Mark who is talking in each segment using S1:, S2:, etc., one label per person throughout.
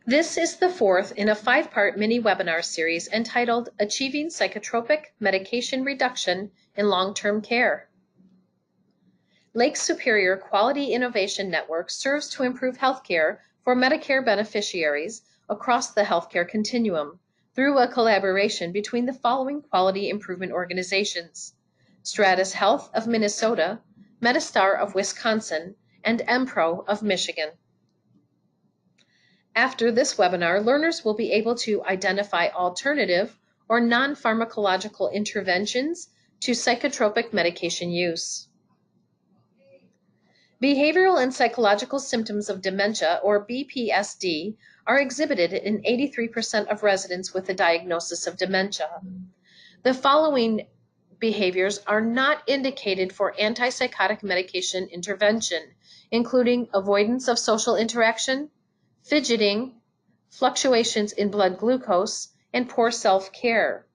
S1: This is the fourth in a 5-part mini-webinar series entitled Achieving Psychotropic Medication Reduction in Long-Term Care. Lake Superior Quality Innovation Network serves to improve healthcare for Medicare beneficiaries across the healthcare continuum through a collaboration between the following quality improvement organizations: Stratus Health of Minnesota, Medistar of Wisconsin, and MPRO of Michigan. After this webinar, learners will be able to identify alternative or non-pharmacological interventions to psychotropic medication use. Behavioral and psychological symptoms of dementia, or BPSD, are exhibited in 83% of residents with a diagnosis of dementia. The following behaviors are not indicated for antipsychotic medication intervention, including avoidance of social interaction, fidgeting, fluctuations in blood glucose, and poor self-care.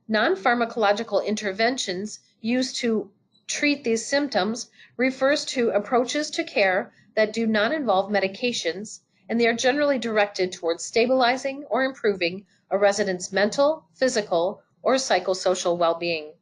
S1: Non-pharmacological interventions used to treat these symptoms refers to approaches to care that do not involve medications, and they are generally directed towards stabilizing or improving a resident's mental, physical, or psychosocial well-being.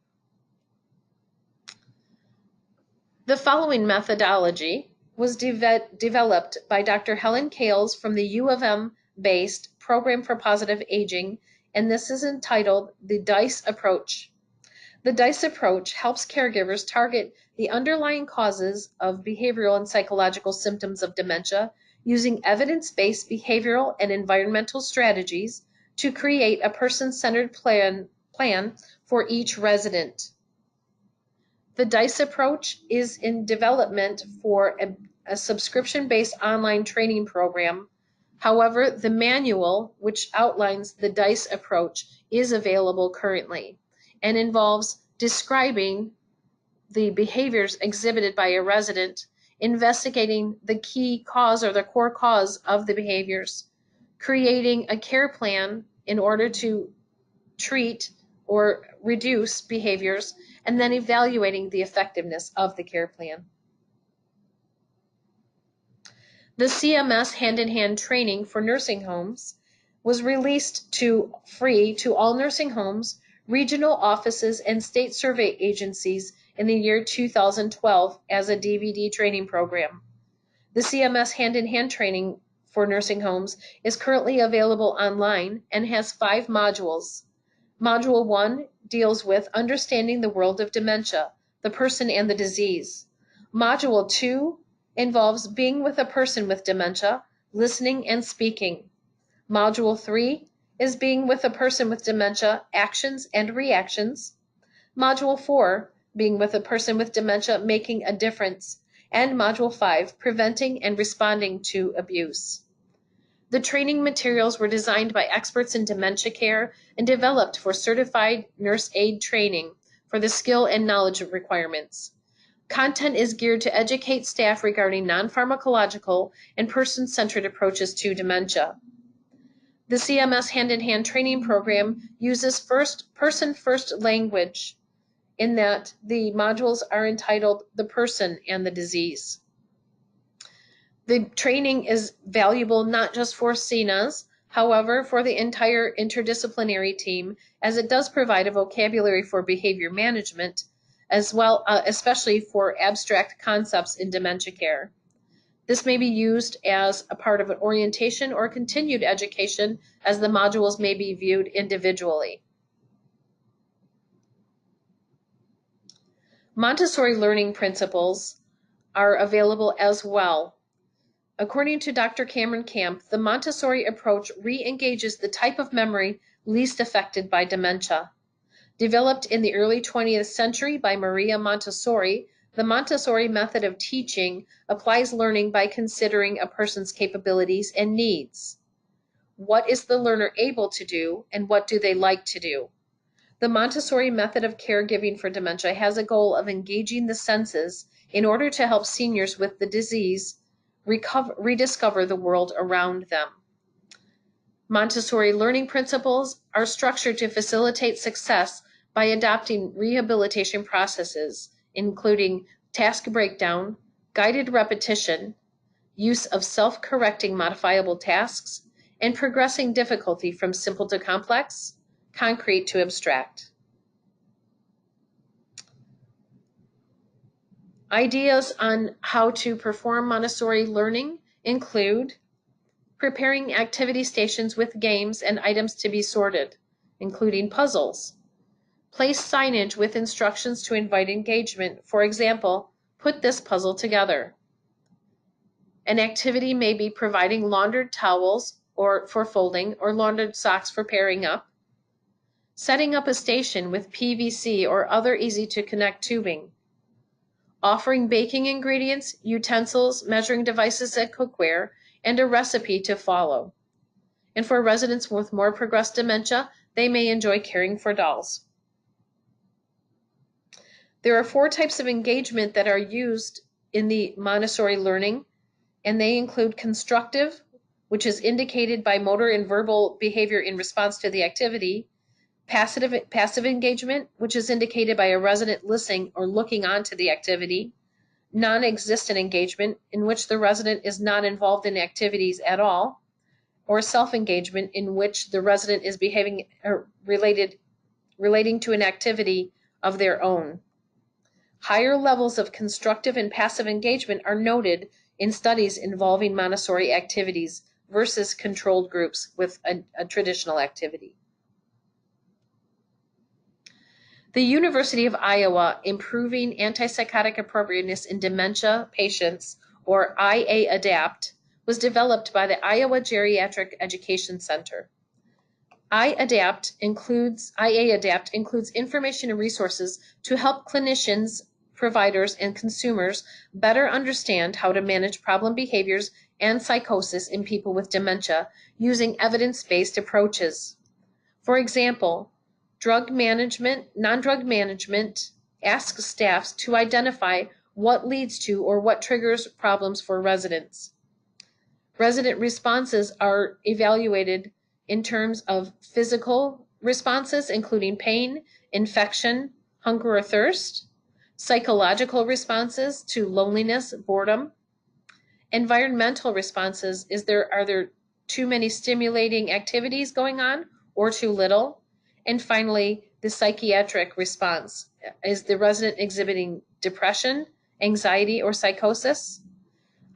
S1: The following methodology was developed by Dr. Helen Kales from the U of M-based Program for Positive Aging, and this is entitled the DICE approach. The DICE approach helps caregivers target the underlying causes of behavioral and psychological symptoms of dementia using evidence-based behavioral and environmental strategies to create a person-centered plan for each resident. The DICE approach is in development for a subscription-based online training program. However, the manual, which outlines the DICE approach, is available currently and involves describing the behaviors exhibited by a resident, investigating the key cause or the core cause of the behaviors, creating a care plan in order to treat or reduce behaviors, and then evaluating the effectiveness of the care plan. The CMS hand-in-hand training for nursing homes was released free to all nursing homes, regional offices, and state survey agencies in the year 2012 as a DVD training program. The CMS hand-in-hand training for nursing homes is currently available online and has 5 modules. Module 1 deals with understanding the world of dementia, the person and the disease. Module 2 involves being with a person with dementia, listening and speaking. Module 3 is being with a person with dementia, actions and reactions. Module 4, being with a person with dementia, making a difference. And Module 5, preventing and responding to abuse. The training materials were designed by experts in dementia care and developed for certified nurse aide training for the skill and knowledge requirements. Content is geared to educate staff regarding non-pharmacological and person-centered approaches to dementia. The CMS hand-in-hand training program uses person-first language in that the modules are entitled The Person and the Disease. The training is valuable not just for CNAs, however, for the entire interdisciplinary team, as it does provide a vocabulary for behavior management, as well, especially for abstract concepts in dementia care. This may be used as a part of an orientation or continued education, as the modules may be viewed individually. Montessori learning principles are available as well. According to Dr. Cameron Camp, the Montessori approach re-engages the type of memory least affected by dementia. Developed in the early 20th century by Maria Montessori, the Montessori method of teaching applies learning by considering a person's capabilities and needs. What is the learner able to do, and what do they like to do? The Montessori method of caregiving for dementia has a goal of engaging the senses in order to help seniors with the disease rediscover the world around them. Montessori learning principles are structured to facilitate success by adopting rehabilitation processes, including task breakdown, guided repetition, use of self-correcting modifiable tasks, and progressing difficulty from simple to complex, concrete to abstract. Ideas on how to perform Montessori learning include preparing activity stations with games and items to be sorted, including puzzles. Place signage with instructions to invite engagement. For example, put this puzzle together. An activity may be providing laundered towels for folding or laundered socks for pairing up. Setting up a station with PVC or other easy-to-connect tubing. Offering baking ingredients, utensils, measuring devices, and cookware, and a recipe to follow. And for residents with more progressed dementia, they may enjoy caring for dolls. There are 4 types of engagement that are used in the Montessori learning, and they include constructive, which is indicated by motor and verbal behavior in response to the activity, passive engagement, which is indicated by a resident listening or looking on to the activity, non-existent engagement, in which the resident is not involved in activities at all, or self-engagement, in which the resident is behaving or relating to an activity of their own. Higher levels of constructive and passive engagement are noted in studies involving Montessori activities versus controlled groups with a traditional activity. The University of Iowa Improving Antipsychotic Appropriateness in Dementia Patients, or IA-DAPT, was developed by the Iowa Geriatric Education Center. IA-DAPT includes information and resources to help clinicians, providers, and consumers better understand how to manage problem behaviors and psychosis in people with dementia using evidence-based approaches. For example, non-drug management asks staffs to identify what leads to or what triggers problems for residents. Resident responses are evaluated in terms of physical responses, including pain, infection, hunger or thirst, psychological responses to loneliness, boredom, environmental responses, are there too many stimulating activities going on or too little? And finally, the psychiatric response. Is the resident exhibiting depression, anxiety, or psychosis?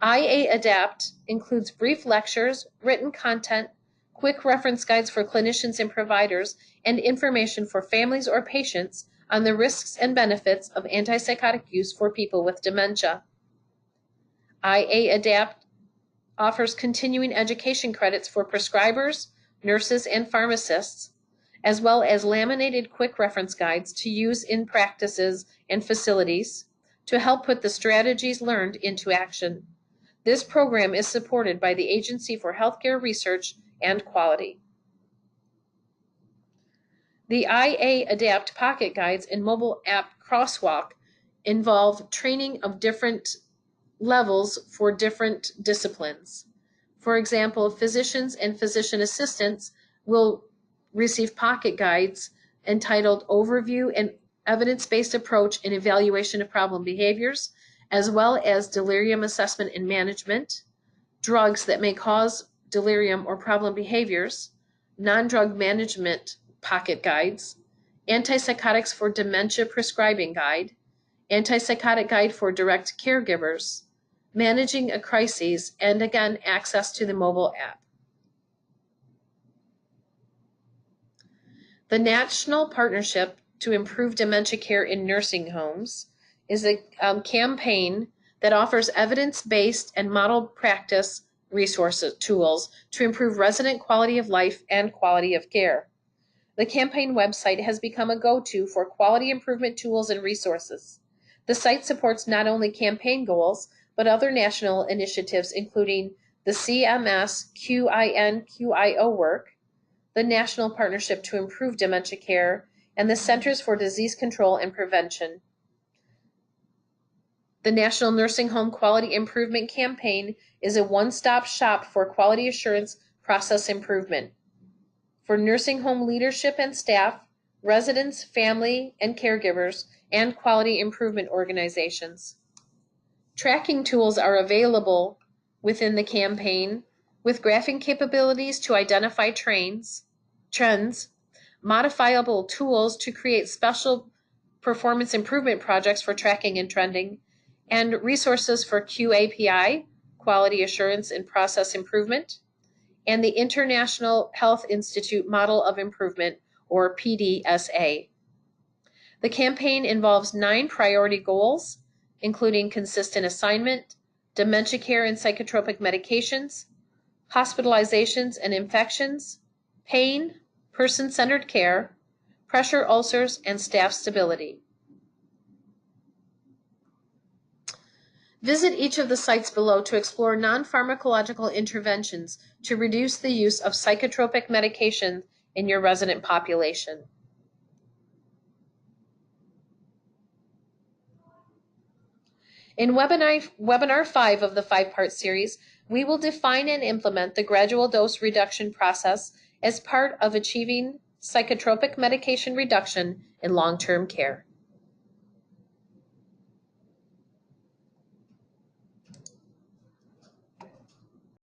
S1: IA-DAPT includes brief lectures, written content, quick reference guides for clinicians and providers, and information for families or patients on the risks and benefits of antipsychotic use for people with dementia. IA-DAPT offers continuing education credits for prescribers, nurses, and pharmacists, as well as laminated quick reference guides to use in practices and facilities to help put the strategies learned into action. This program is supported by the Agency for Healthcare Research and Quality. The IA-DAPT pocket guides and mobile app Crosswalk involve training of different levels for different disciplines. For example, physicians and physician assistants will receive pocket guides entitled Overview and Evidence-Based Approach and Evaluation of Problem Behaviors, as well as Delirium Assessment and Management, Drugs that May Cause Delirium or Problem Behaviors, Non-Drug Management Pocket Guides, Antipsychotics for Dementia Prescribing Guide, Antipsychotic Guide for Direct Caregivers, Managing a Crisis, and again, access to the mobile app. The National Partnership to Improve Dementia Care in Nursing Homes is a campaign that offers evidence-based and model practice resources tools to improve resident quality of life and quality of care. The campaign website has become a go-to for quality improvement tools and resources. The site supports not only campaign goals, but other national initiatives including the CMS QINQIO work, the National Partnership to Improve Dementia Care, and the Centers for Disease Control and Prevention. The National Nursing Home Quality Improvement Campaign is a one-stop shop for quality assurance process improvement for nursing home leadership and staff, residents, family and caregivers, and quality improvement organizations. Tracking tools are available within the campaign with graphing capabilities to identify trends, modifiable tools to create special performance improvement projects for tracking and trending, and resources for QAPI, quality assurance and process improvement, and the International Health Institute Model of Improvement, or PDSA. The campaign involves 9 priority goals, including consistent assignment, dementia care and psychotropic medications, hospitalizations and infections, pain, person-centered care, pressure ulcers, and staff stability. Visit each of the sites below to explore non-pharmacological interventions to reduce the use of psychotropic medication in your resident population. In webinar 5 of the 5-part series, we will define and implement the gradual dose reduction process as part of achieving psychotropic medication reduction in long-term care.